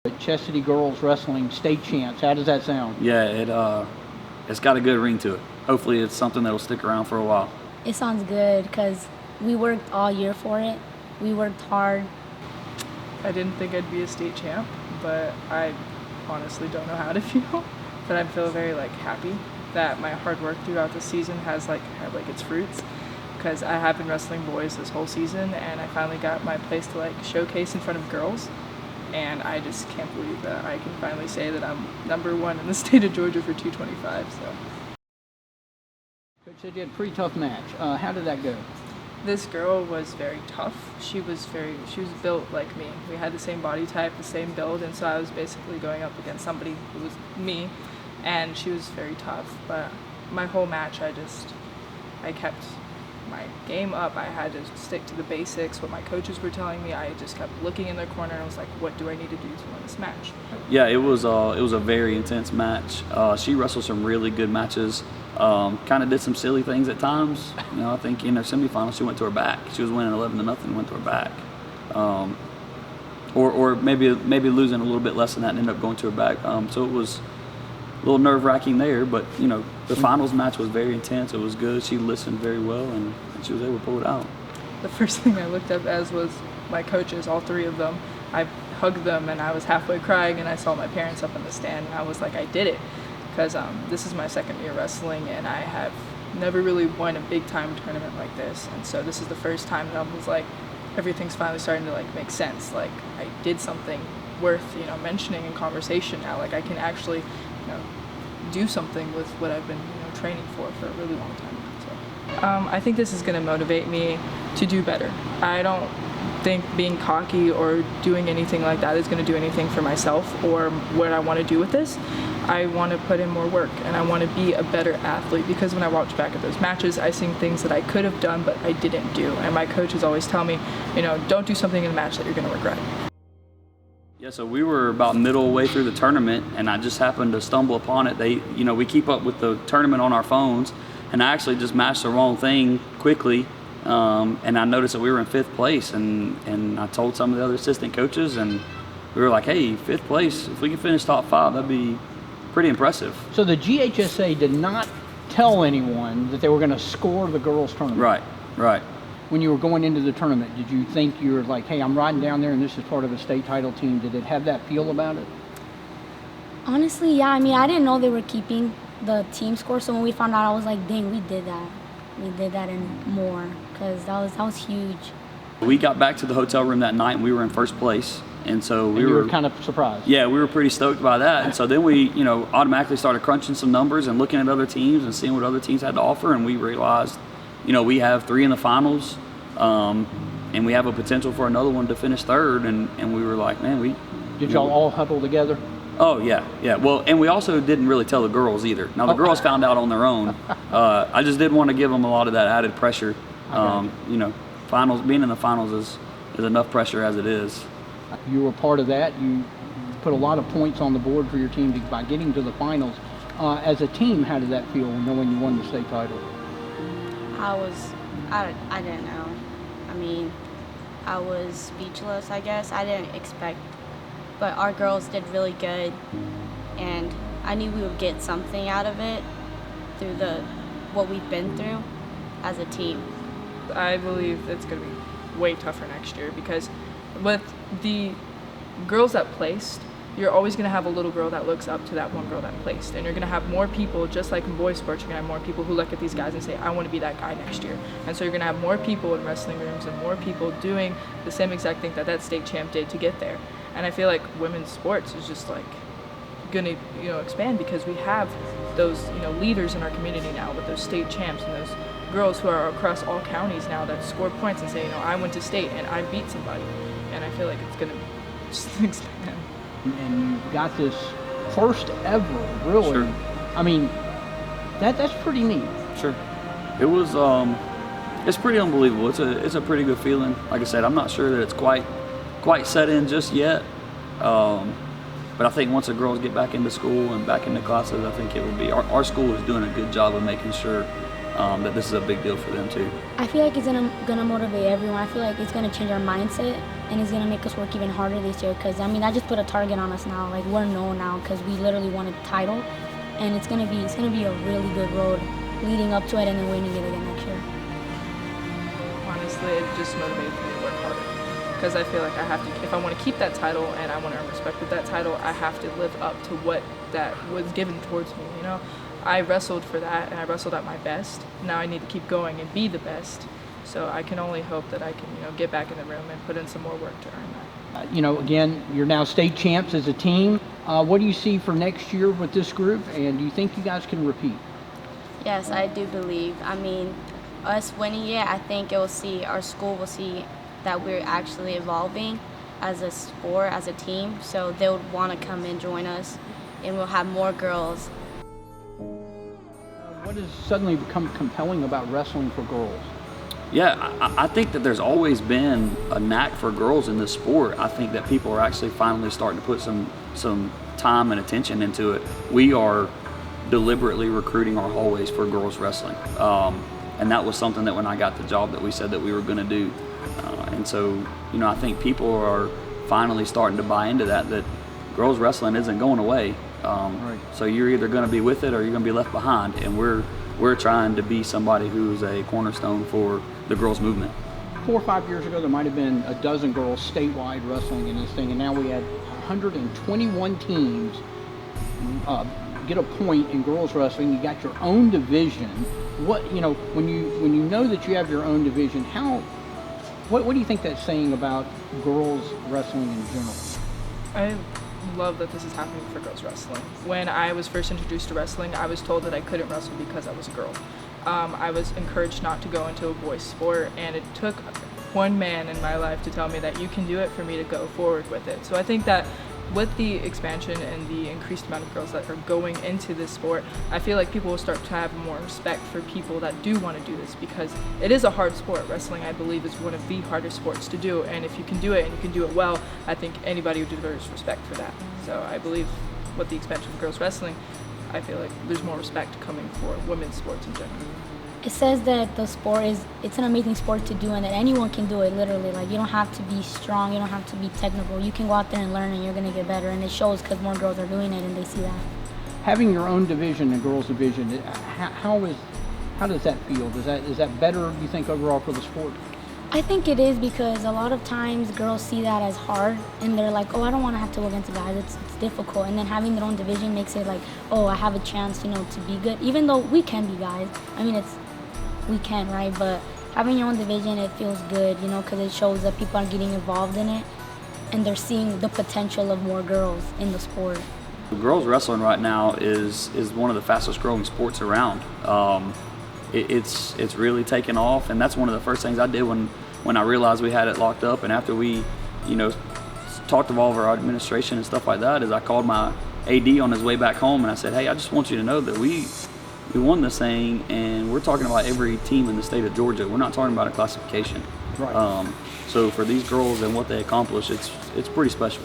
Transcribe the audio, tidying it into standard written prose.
Chestatee girls wrestling state champs. How does that sound? Yeah, it's got a good ring to it. Hopefully it's something that'll stick around for a while. It sounds good because we worked all year for it. We worked hard. I didn't think I'd be a state champ, but I honestly don't know how to feel. But I feel very happy that my hard work throughout the season has had its fruits, because I have been wrestling boys this whole season, and I finally got my place to showcase in front of girls. And I just can't believe that I can finally say that I'm #1 in the state of Georgia for 225. So. Coach said you had a pretty tough match. How did that go? This girl was very tough. She was built like me. We had the same body type, the same build, and so I was basically going up against somebody who was me, and she was very tough. But my whole match, I kept my game up. I had to stick to the basics, what my coaches were telling me. I just kept looking in the corner and I was like, what do I need to do to win this match? Yeah, it was a very intense match. She wrestled some really good matches. Kind of did some silly things at times. I think in her semifinals she went to her back. She was winning 11-0 and went to her back. Or maybe losing a little bit less than that and ended up going to her back. So it was a little nerve-wracking there, but the finals match was very intense. It was good. She listened very well, and she was able to pull it out. The first thing I looked up as was my coaches, all three of them. I hugged them, and I was halfway crying, and I saw my parents up in the stand, and I was like, I did it, because this is my second year wrestling, and I have never really won a big-time tournament like this, and so this is the first time that I was like, everything's finally starting to make sense. I did something worth mentioning in conversation now. I can actually do something with what I've been training for a really long time. So, I think this is going to motivate me to do better. I don't think being cocky or doing anything like that is going to do anything for myself or what I want to do with this. I want to put in more work, and I want to be a better athlete, because when I watch back at those matches, I see things that I could have done but I didn't do. And my coaches always tell me, don't do something in a match that you're going to regret. Yeah, so we were about middle way through the tournament, and I just happened to stumble upon it. We keep up with the tournament on our phones, and I actually just matched the wrong thing quickly, and I noticed that we were in 5th place, and I told some of the other assistant coaches, and we were like, hey, 5th place, if we can finish top 5, that'd be pretty impressive. So the GHSA did not tell anyone that they were going to score the girls' tournament? Right. When you were going into the tournament, did you think you were like, hey, I'm riding down there and this is part of a state title team? Did it have that feel about it? Honestly, yeah. I didn't know they were keeping the team score, so when we found out, I was like, dang, we did that. We did that and more, because that was huge. We got back to the hotel room that night, and we were in 1st place. And so we were kind of surprised. Yeah, we were pretty stoked by that. And so then we, automatically started crunching some numbers and looking at other teams and seeing what other teams had to offer. And we realized, we have 3 in the finals, and we have a potential for another one to finish 3rd. And we were like, man, Did y'all all huddle together? Oh, yeah. Well, and we also didn't really tell the girls either. Now, the girls found out on their own. I just didn't want to give them a lot of that added pressure. Finals, being in the finals is enough pressure as it is. You were part of that. You put a lot of points on the board for your team by getting to the finals. As a team, how did that feel knowing you won the state title? I didn't know. I was speechless, I guess. I didn't expect, but our girls did really good, and I knew we would get something out of it through what we've been through as a team. I believe it's going to be way tougher next year, because with the girls that placed, you're always going to have a little girl that looks up to that one girl that placed, and you're going to have more people, just like in boys sports, you're going to have more people who look at these guys and say, I want to be that guy next year. And so you're going to have more people in wrestling rooms and more people doing the same exact thing that state champ did to get there. And I feel like women's sports is just going to expand, because we have those leaders in our community now with those state champs and those girls who are across all counties now that score points and say, I went to state and I beat somebody. And I feel like it's going to just expand. And you got this first ever, really. Sure. That's pretty neat. Sure. It was, it's pretty unbelievable. It's a pretty good feeling. Like I said, I'm not sure that it's quite set in just yet. But I think once the girls get back into school and back into classes, I think it will be. Our school is doing a good job of making sure that this is a big deal for them too. I feel like it's gonna motivate everyone. I feel like it's gonna change our mindset, and it's gonna make us work even harder this year. Cause I mean, I just put a target on us now. Like we're known now, cause we literally won a title, and it's gonna be a really good road leading up to it, and then winning it again next year. Honestly, it just motivates me to work harder. Because I feel like I have to, if I want to keep that title and I want to earn respect with that title, I have to live up to what that was given towards me, you know? I wrestled for that, and I wrestled at my best. Now I need to keep going and be the best. So I can only hope that I can, get back in the room and put in some more work to earn that. Again, you're now state champs as a team. What do you see for next year with this group, and do you think you guys can repeat? Yes, I do believe. I mean, us winning it, I think our school will see that we're actually evolving as a sport, as a team. So they would want to come and join us, and we'll have more girls. What has suddenly become compelling about wrestling for girls? Yeah, I think that there's always been a knack for girls in this sport. I think that people are actually finally starting to put some time and attention into it. We are deliberately recruiting our hallways for girls wrestling. And that was something that when I got the job that we said that we were going to do. And so, I think people are finally starting to buy into that girls wrestling isn't going away. Right. So you're either going to be with it or you're going to be left behind. And we're trying to be somebody who's a cornerstone for the girls movement. 4 or 5 years ago, there might have been a dozen girls statewide wrestling in this thing, and now we had 121 teams get a point in girls wrestling. You got your own division. When you know that you have your own division, what do you think that's saying about girls wrestling in general? I love that this is happening for girls wrestling. When I was first introduced to wrestling, I was told that I couldn't wrestle because I was a girl. I was encouraged not to go into a boys sport, and it took one man in my life to tell me that you can do it for me to go forward with it. So I think that with the expansion and the increased amount of girls that are going into this sport, I feel like people will start to have more respect for people that do want to do this, because it is a hard sport. Wrestling, I believe, is one of the hardest sports to do, and if you can do it and you can do it well, I think anybody deserves respect for that. So I believe with the expansion of girls wrestling, I feel like there's more respect coming for women's sports in general. It says that the sport it's an amazing sport to do, and that anyone can do it, literally. Like, you don't have to be strong, you don't have to be technical. You can go out there and learn, and you're going to get better, and it shows because more girls are doing it, and they see that. Having your own division, the girls division, how does that feel? Is that better, do you think, overall for the sport? I think it is, because a lot of times girls see that as hard, and they're like, oh, I don't want to have to go against guys, it's difficult. And then having their own division makes it like, oh, I have a chance, to be good, even though we can be guys. I mean, we can, right? But having your own division, it feels good, because it shows that people are getting involved in it, and they're seeing the potential of more girls in the sport. Girls wrestling right now is one of the fastest growing sports around. It's really taken off, and that's one of the first things I did when I realized we had it locked up, and after we, talked to all of our administration and stuff like that, is I called my AD on his way back home, and I said, hey, I just want you to know that we won this thing, and we're talking about every team in the state of Georgia. We're not talking about a classification. Right. So for these girls and what they accomplish, it's pretty special.